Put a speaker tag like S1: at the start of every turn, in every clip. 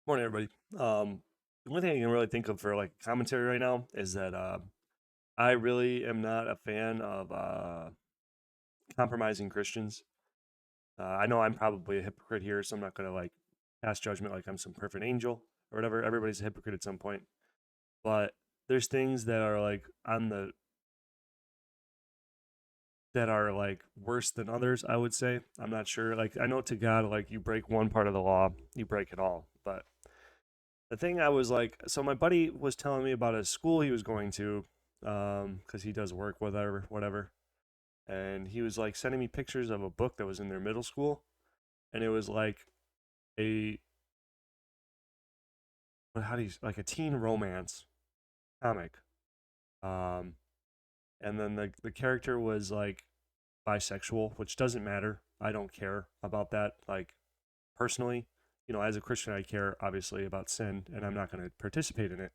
S1: Morning, everybody. The only thing I can really think of for like commentary right now is that I really am not a fan of compromising Christians. I know I'm probably a hypocrite here, so I'm not gonna like pass judgment like I'm some perfect angel or whatever. Everybody's a hypocrite at some point, but there's things that are like on the that are like worse than others. I would say I'm not sure. Like I know to God, like you break one part of the law, you break it all, but the thing I was like, so my buddy was telling me about a school he was going to, because he does work, whatever. And he was like sending me pictures of a book that was in their middle school, and it was like a, how do you, like a teen romance comic. Um, and then the character was like bisexual, which doesn't matter. I don't care about that. Like personally, as a Christian, I care obviously about sin, and I'm not going to participate in it.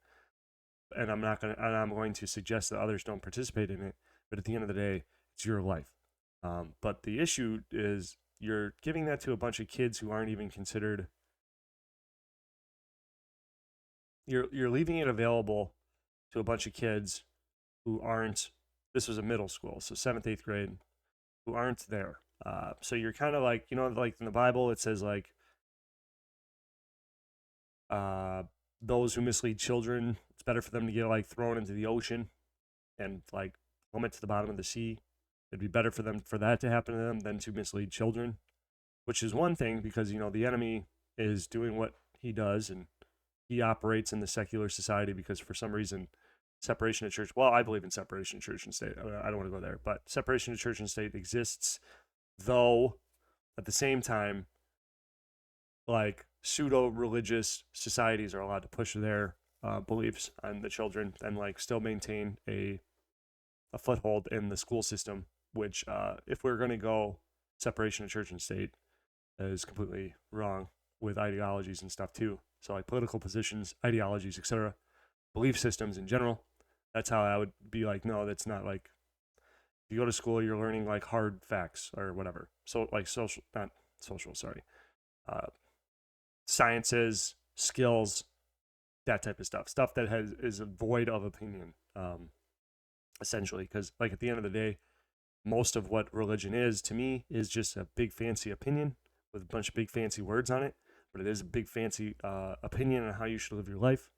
S1: And I'm going to suggest that others don't participate in it. But at the end of the day, it's your life. But the issue is you're giving that to a bunch of kids who aren't even considered. You're leaving it available to a bunch of kids who aren't. This was a middle school, so seventh, eighth grade, who aren't there. So you're kind of like, like in the Bible, it says like uh, those who mislead children, it's better for them to get like thrown into the ocean and like plummet to the bottom of the sea. It'd be better for them for that to happen to them than to mislead children, which is one thing because the enemy is doing what he does and he operates in the secular society because for some reason separation of church. Well, I believe in separation of church and state. I don't want to go there, but separation of church and state exists, though at the same time, like pseudo religious societies are allowed to push their beliefs on the children and like still maintain a foothold in the school system, which, if we're going to go separation of church and state, is completely wrong with ideologies and stuff too. So, like political positions, ideologies, etc., belief systems in general. That's how I would be like, no, that's not like, if you go to school, you're learning like hard facts or whatever. So, like not social, sorry, uh, sciences, skills, that type of stuff that is void of opinion, essentially. Because, like, at the end of the day, most of what religion is to me is just a big fancy opinion with a bunch of big fancy words on it, but it is a big fancy opinion on how you should live your life.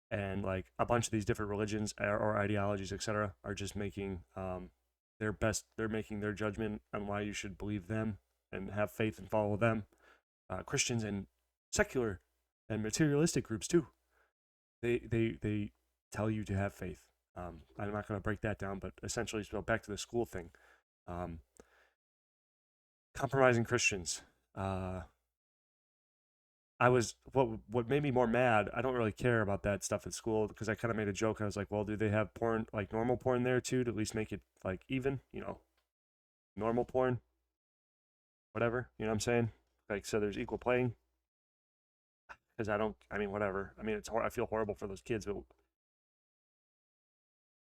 S1: And like a bunch of these different religions or ideologies, etc., are just making they're making their judgment on why you should believe them and have faith and follow them. Christians and secular and materialistic groups too, they tell you to have faith. I'm not going to break that down, but essentially, so back to the school thing. Um, Compromising Christians. Uh, I was what made me more mad. I don't really care about that stuff at school because I kind of made a joke. I was like, well, do they have porn, like normal porn there too, to at least make it like even, normal porn, whatever. You know what I'm saying? Like, so there's equal playing. Because I don't. I mean, whatever. I mean, I feel horrible for those kids, but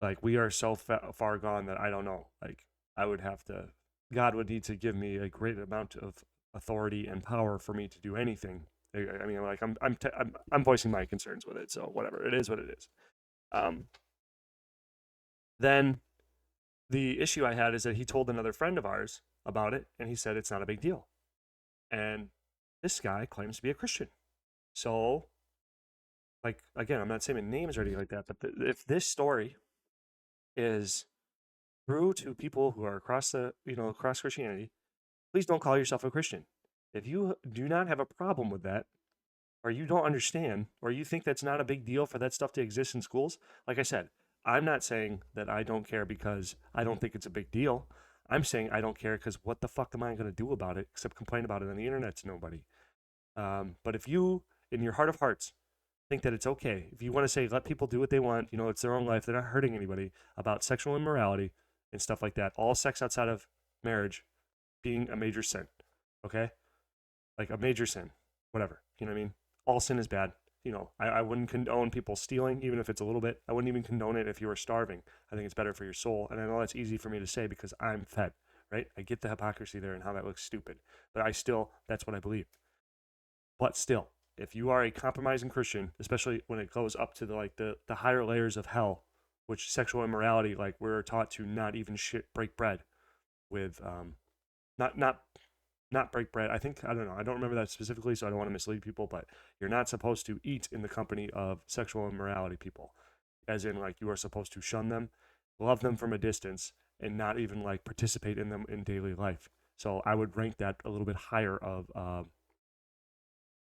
S1: like we are so far gone that I don't know. Like I would have to. God would need to give me a great amount of authority and power for me to do anything. I mean, like I'm voicing my concerns with it. So whatever, it is what it is. Um, then the issue I had is that he told another friend of ours about it, and he said it's not a big deal. And this guy claims to be a Christian. So, like, again, I'm not saying names or anything like that, but if this story is true to people who are across Christianity, please don't call yourself a Christian. If you do not have a problem with that, or you don't understand, or you think that's not a big deal for that stuff to exist in schools, like I said, I'm not saying that I don't care because I don't think it's a big deal. I'm saying I don't care because what the fuck am I going to do about it except complain about it on the internet to nobody? But if you, in your heart of hearts, think that it's okay, if you want to say let people do what they want, it's their own life, they're not hurting anybody, about sexual immorality and stuff like that, all sex outside of marriage being a major sin, okay? Like a major sin, whatever. You know what I mean? All sin is bad. I wouldn't condone people stealing, even if it's a little bit. I wouldn't even condone it if you were starving. I think it's better for your soul. And I know that's easy for me to say because I'm fed, right? I get the hypocrisy there and how that looks stupid. But that's what I believe. But still, if you are a compromising Christian, especially when it goes up to the higher layers of hell, which sexual immorality, like we're taught to not even break bread with not not not break bread. I think I don't know. I don't remember that specifically, so I don't want to mislead people. But you're not supposed to eat in the company of sexual immorality people, as in like you are supposed to shun them, love them from a distance, and not even like participate in them in daily life. So I would rank that a little bit higher of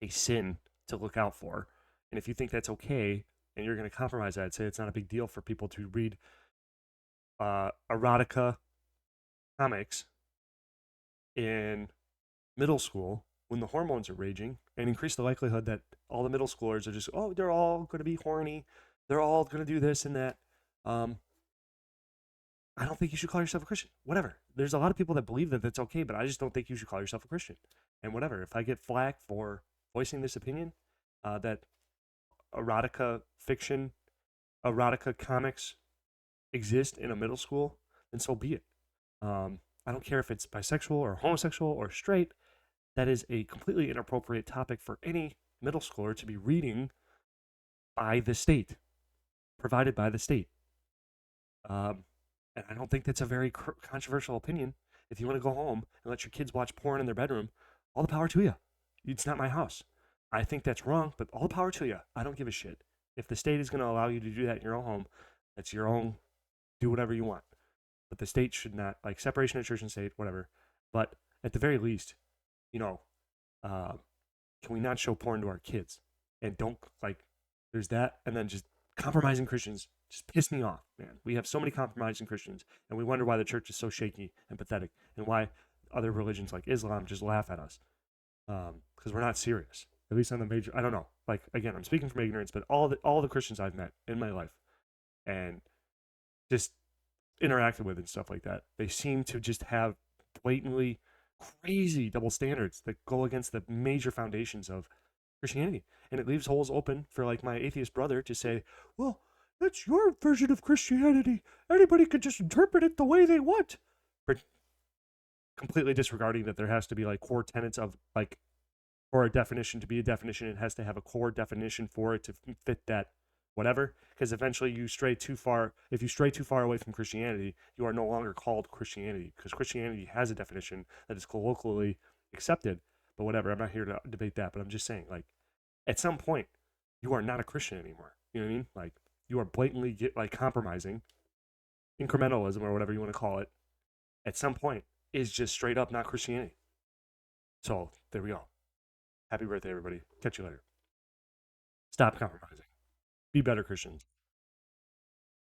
S1: a sin to look out for. And if you think that's okay, and you're going to compromise that, say it's not a big deal for people to read erotica comics in middle school when the hormones are raging, and increase the likelihood that all the middle schoolers are just, oh, they're all going to be horny, they're all going to do this and that. Um, I don't think you should call yourself a Christian. Whatever. There's a lot of people that believe that that's okay, but I just don't think you should call yourself a Christian. And whatever. If I get flack for voicing this opinion, that erotica fiction, erotica comics exist in a middle school, then so be it. I don't care if it's bisexual or homosexual or straight. That is a completely inappropriate topic for any middle schooler to be reading by the state, provided by the state. And I don't think that's a very controversial opinion. If you want to go home and let your kids watch porn in their bedroom, all the power to you. It's not my house. I think that's wrong, but all the power to you. I don't give a shit. If the state is going to allow you to do that in your own home, that's your own. Do whatever you want. But the state should not, like separation of church and state, whatever. But at the very least, you know, can we not show porn to our kids? And don't, like, there's that. And then just compromising Christians just piss me off, man. We have so many compromising Christians, and we wonder why the church is so shaky and pathetic, and why other religions like Islam just laugh at us, because we're not serious. At least on the major, I don't know. Like again, I'm speaking from ignorance, but all the Christians I've met in my life, and just interacted with and stuff like that, they seem to just have blatantly crazy double standards that go against the major foundations of Christianity. And it leaves holes open for like my atheist brother to say, well, that's your version of Christianity. Anybody could just interpret it the way they want. Completely disregarding that there has to be like core tenets of like, for a definition to be a definition, it has to have a core definition for it to fit that whatever. Because eventually you stray too far. If you stray too far away from Christianity, you are no longer called Christianity, because Christianity has a definition that is colloquially accepted. But whatever, I'm not here to debate that. But I'm just saying, like, at some point, you are not a Christian anymore. You know what I mean? Like, you are blatantly compromising incrementalism or whatever you want to call it. At some point, is just straight up not Christianity. So there we go. Happy birthday, everybody. Catch you later. Stop compromising. Be better Christians.